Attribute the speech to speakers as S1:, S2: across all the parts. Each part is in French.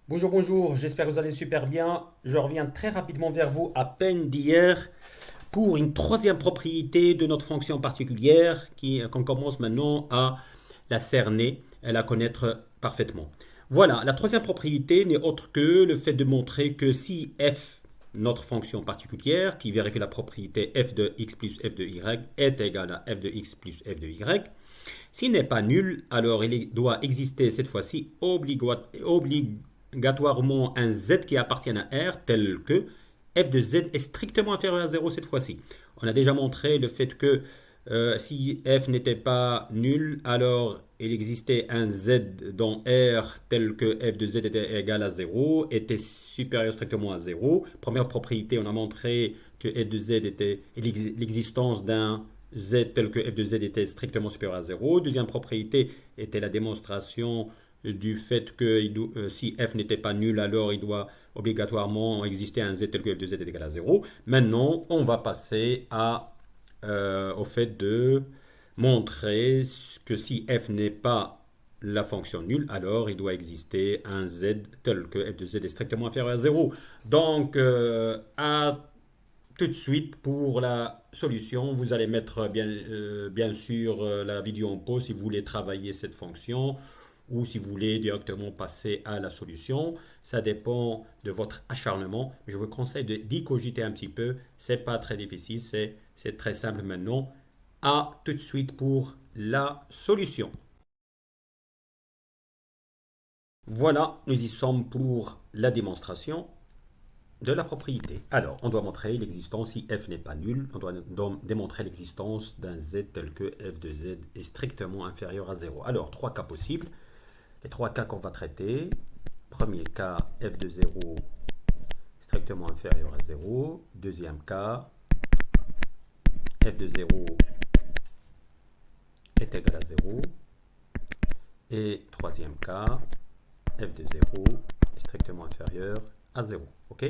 S1: Bonjour, bonjour, j'espère que vous allez super bien. Je reviens très rapidement vers vous à peine d'hier pour une troisième propriété de notre fonction particulière qu'on commence maintenant à la cerner et la connaître parfaitement. Voilà, la troisième propriété n'est autre que le fait de montrer que si f, notre fonction particulière, qui vérifie la propriété f de x plus f de y, est égal à f de x plus f de y, s'il n'est pas nul, alors doit exister cette fois-ci obligatoirement un z qui appartient à R tel que f de z est strictement inférieur à 0 cette fois-ci. On a déjà montré le fait que si f n'était pas nul, alors il existait un z dans R tel que f de z était égal à 0, était supérieur strictement à 0. Première propriété, on a montré que f de z était l'existence d'un z tel que f de z était strictement supérieur à 0. Deuxième propriété était la démonstration du fait que si f n'était pas nul, alors il doit obligatoirement exister un z tel que f de z est égal à 0. Maintenant, on va passer au fait de montrer que si f n'est pas la fonction nulle, alors il doit exister un z tel que f de z est strictement inférieur à 0. Donc, à tout de suite pour la solution. Vous allez mettre bien sûr la vidéo en pause si vous voulez travailler cette fonction ou si vous voulez directement passer à la solution. Ça dépend de votre acharnement. Je vous conseille d'y cogiter un petit peu. C'est pas très difficile, c'est très simple maintenant. À tout de suite pour la solution. Voilà, nous y sommes pour la démonstration de la propriété. Alors, on doit montrer l'existence, si f n'est pas nul, on doit démontrer l'existence d'un z tel que f de z est strictement inférieur à 0. Alors, trois cas possibles. Les trois cas qu'on va traiter. Premier cas, f de 0 strictement inférieur à 0. Deuxième cas, f de 0 est égal à 0. Et troisième cas, f de 0 est strictement inférieur à 0. OK?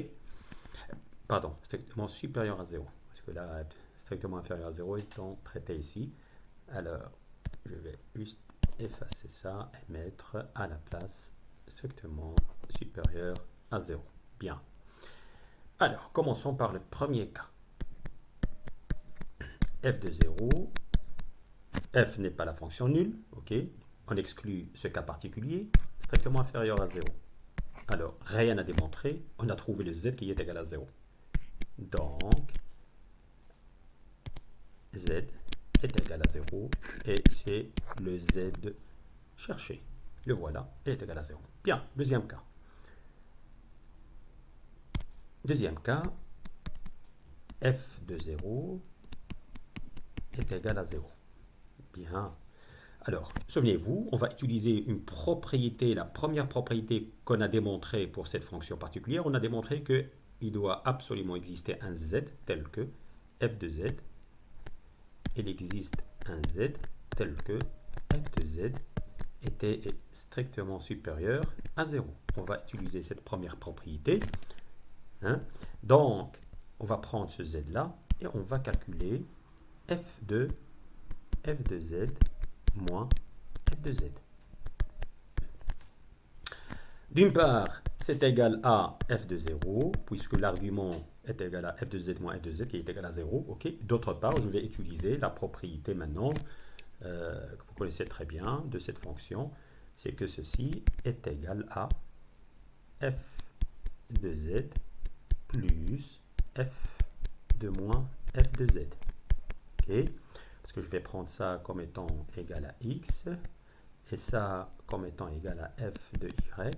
S1: Pardon, strictement supérieur à 0. Parce que là, strictement inférieur à 0 étant traité ici. Alors, je vais juste effacer ça et mettre à la place strictement supérieur à 0. Bien. Alors, commençons par le premier cas. f de 0, f n'est pas la fonction nulle, ok? On exclut ce cas particulier, strictement inférieur à 0. Alors, rien à démontrer, on a trouvé le z qui est égal à 0. Donc, z est égal à 0 et c'est le z cherché. Le voilà, il est égal à 0. Bien, deuxième cas. Deuxième cas, f de 0 est égal à 0. Bien. Alors, souvenez-vous, on va utiliser une propriété, la première propriété qu'on a démontrée pour cette fonction particulière. On a démontré qu'il doit absolument exister un z tel que f de z. Il existe un z tel que f de z était strictement supérieur à 0. On va utiliser cette première propriété. Hein? Donc, on va prendre ce z-là et on va calculer f de z moins f de z. D'une part, c'est égal à f de 0, puisque l'argument est égal à f de z moins f de z qui est égal à 0. Okay. D'autre part, je vais utiliser la propriété maintenant que vous connaissez très bien de cette fonction, c'est que ceci est égal à f de z plus f de moins f de z. Okay. Parce que je vais prendre ça comme étant égal à x et ça comme étant égal à f de y.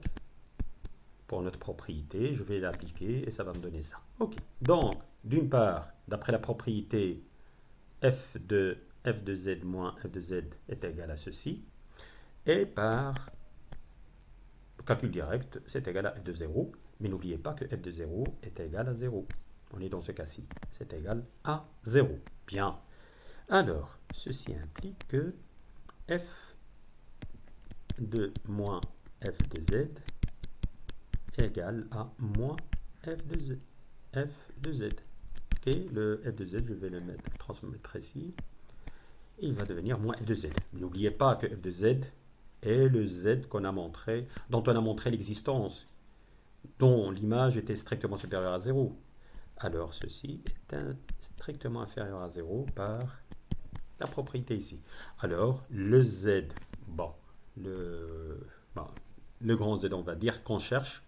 S1: Pour notre propriété, je vais l'appliquer et ça va me donner ça. Ok. Donc, d'une part, d'après la propriété, f de z moins f de z est égal à ceci. Et par calcul direct, c'est égal à f de 0. Mais n'oubliez pas que f de 0 est égal à 0. On est dans ce cas-ci. C'est égal à 0. Bien. Alors, ceci implique que f de moins f de z égal à moins f de z. F de z. Ok, le f de z, je vais le transmettre ici. Et il va devenir moins f de z. Mais n'oubliez pas que f de z est le z qu'on a montré, dont on a montré l'existence. dont l'image était strictement supérieure à 0. Alors ceci est strictement inférieur à 0 par la propriété ici. Alors le Z, bon, bon, le grand Z, on va dire qu'on cherche,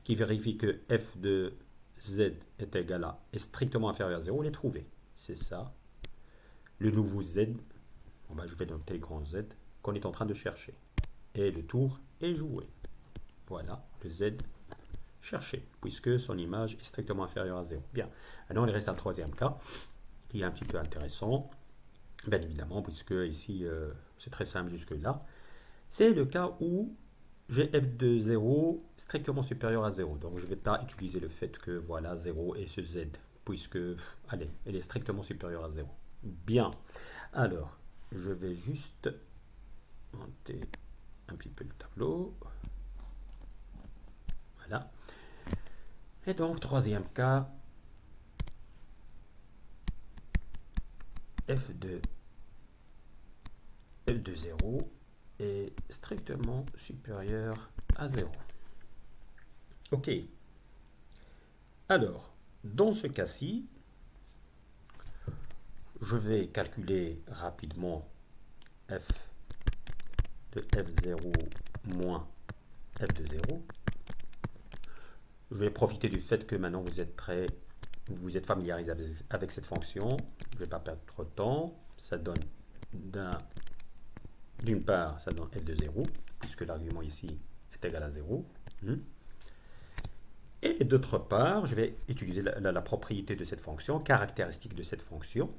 S1: qui vérifie que f de Z est égal à est strictement inférieur à 0, on l'est trouvé. C'est ça, le nouveau Z, bon, ben, je vais noter grand Z, qu'on est en train de chercher. Et le tour est joué. Voilà, le Z cherché, puisque son image est strictement inférieure à 0. Bien, maintenant il reste un troisième cas, qui est un petit peu intéressant, bien évidemment, puisque ici, c'est très simple jusque-là. C'est le cas où j'ai f de 0 strictement supérieur à 0. Donc je ne vais pas utiliser le fait que voilà 0 et ce z, puisque, allez, elle est strictement supérieure à 0. Bien. Alors, je vais juste monter un petit peu le tableau. Voilà. Et donc, troisième cas, f de 0 est strictement supérieur à 0. Ok. Alors, dans ce cas-ci, je vais calculer rapidement f de f0 moins f de 0. Je vais profiter du fait que maintenant vous êtes prêts, vous êtes familiarisé avec cette fonction. Je ne vais pas perdre trop de temps. Ça donne d'une part, ça donne f de 0, puisque l'argument ici est égal à 0. Et d'autre part, je vais utiliser la propriété de cette fonction, caractéristique de cette fonction,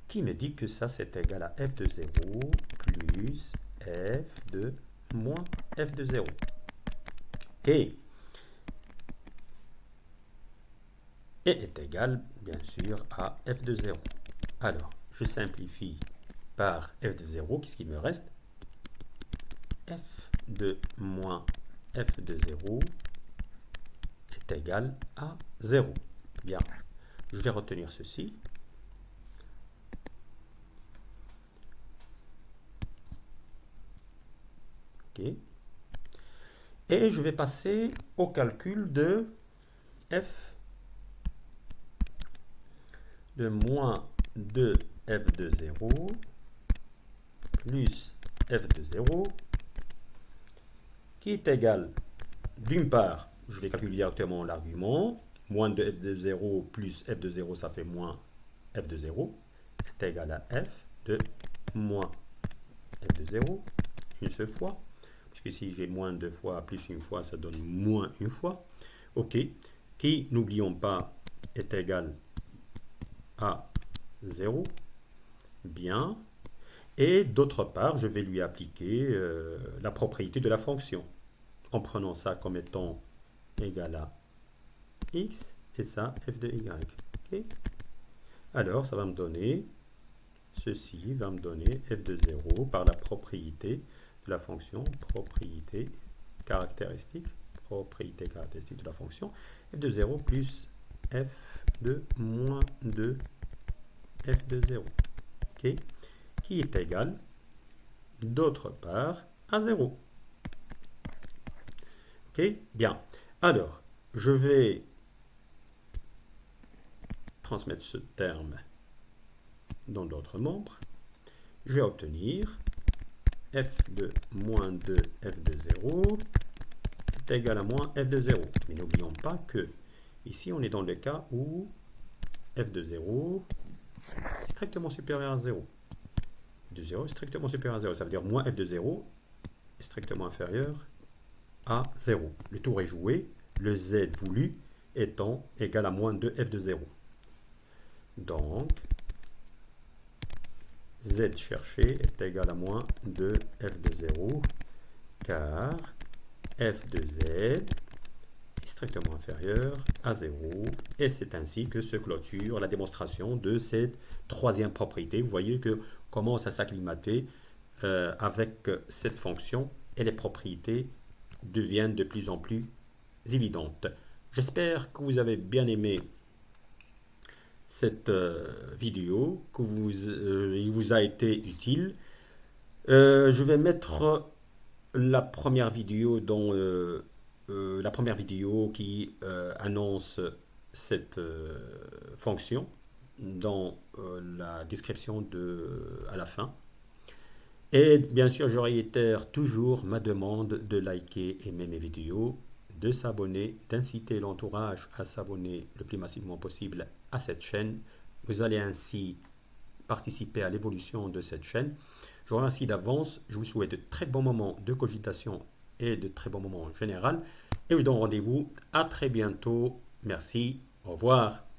S1: qui me dit que ça c'est égal à f de 0 plus f de moins f de 0. Et est égal, bien sûr, à f de 0. Alors, je simplifie par f de 0, qu'est-ce qu'il me reste? F de moins f de 0 est égal à 0. Bien, je vais retenir ceci. Ok. Et je vais passer au calcul de f de moins 2f de 0 plus f de 0 qui est égal, d'une part, je vais calculer directement l'argument, moins de f de 0 plus f de 0, ça fait moins f de 0, est égal à f de moins f de 0, une seule fois, puisque si j'ai moins deux fois plus une fois, ça donne moins une fois, ok, qui, n'oublions pas, est égal à 0, bien, et d'autre part, je vais lui appliquer la propriété de la fonction, en prenant ça comme étant égal à x, et ça, f de y. Okay. Alors, ça va me donner, ceci va me donner f de 0 par la propriété de la fonction, propriété caractéristique de la fonction, f de 0 plus f de moins 2 f de 0, okay, qui est égal, d'autre part, à 0. Ok, bien. Alors, je vais transmettre ce terme dans d'autres membres. Je vais obtenir f de moins 2 f de 0 est égal à moins f de 0. Mais n'oublions pas que ici, on est dans le cas où f de 0 est strictement supérieur à 0. F de 0 est strictement supérieur à 0. Ça veut dire moins f de 0 est strictement inférieur à 0. Le tour est joué, le z voulu étant égal à moins 2f de 0. Donc, z cherché est égal à moins 2f de 0, car f de z est strictement inférieur à 0, et c'est ainsi que se clôture la démonstration de cette troisième propriété. Vous voyez que commence à s'acclimater avec cette fonction, et les propriétés deviennent de plus en plus évidentes. J'espère que vous avez bien aimé cette vidéo, que il vous a été utile. Je vais mettre la première vidéo dans la première vidéo qui annonce cette fonction dans la description à la fin. Et bien sûr, je réitère toujours ma demande de liker, aimer mes vidéos, de s'abonner, d'inciter l'entourage à s'abonner le plus massivement possible à cette chaîne. Vous allez ainsi participer à l'évolution de cette chaîne. Je vous remercie d'avance. Je vous souhaite de très bons moments de cogitation et de très bons moments en général. Et je vous donne rendez-vous à très bientôt. Merci. Au revoir.